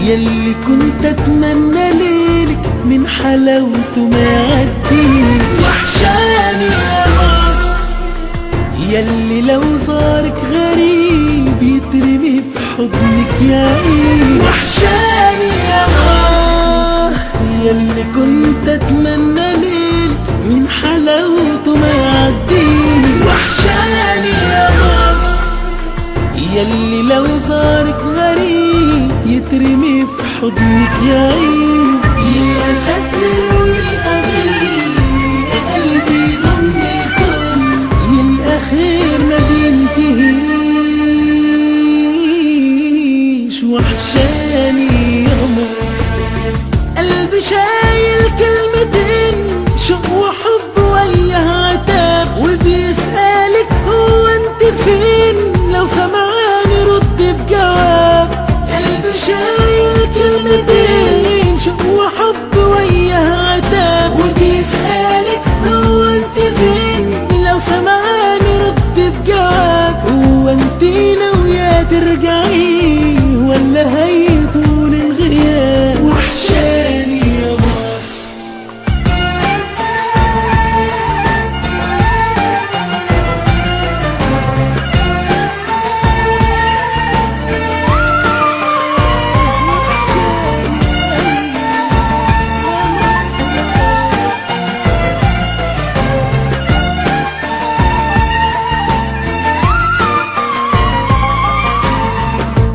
يلي كنت اتمنى ليلك من حلاوته ما يعديني. وحشاني يا مصر يلي لو زارك غريب يترمي في حضنك يا ايه. وحشاني يا مصر يلي كنت اتمنى ليلك من حلاوته ما يعديني. وحشاني يا مصر يلي لو زارك غريب يترمي في حضنك يا عين. يبقى ستر ويبقى ظل يبقى قلبي ضم الكل يبقى خير ما بينتهيش. وحشاني يا مصر قلبي شايل كلمتين شوق وحب وياه عتاب وبيسألك هو انت فين لو سمعاني رد بجواب. قلبي شايل كلمتين شوق وحب وياه عتاب وبيسألك هو انت فين لو سمعاني رد بجواب. هو انت ناوية ترجعي ولا هيطول الغياب؟ وحشاني يا مصر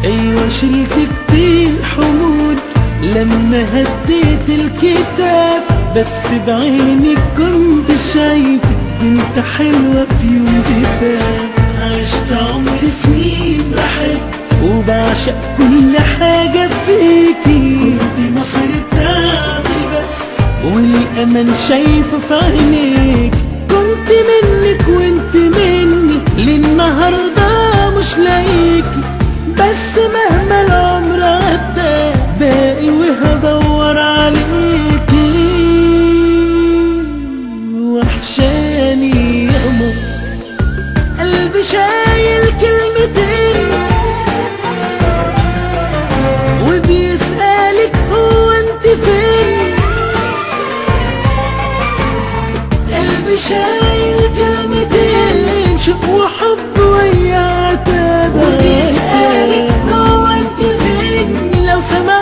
ايوه شلت كتير حمول لما هديت الكتاب بس بعينك كنت شايفك بنت حلوة في يوم زفاف. عشت عمر سنين بحب وبعشق كل حاجة فيكي. كنت مصر بتاعتي بس والأمل شايفه في عينيك. كنت منك وانت مني للنهاردة مش لاقيكي بس مهما العمر عدى باقي وهدور عليكي. وحشاني يا مصر قلبي شايل كلمتين وبيسألك هو انت فين. قلبي شايل كلمتين شوق وحب وياه عتاب وبيسألك هو انت فين لو سمعت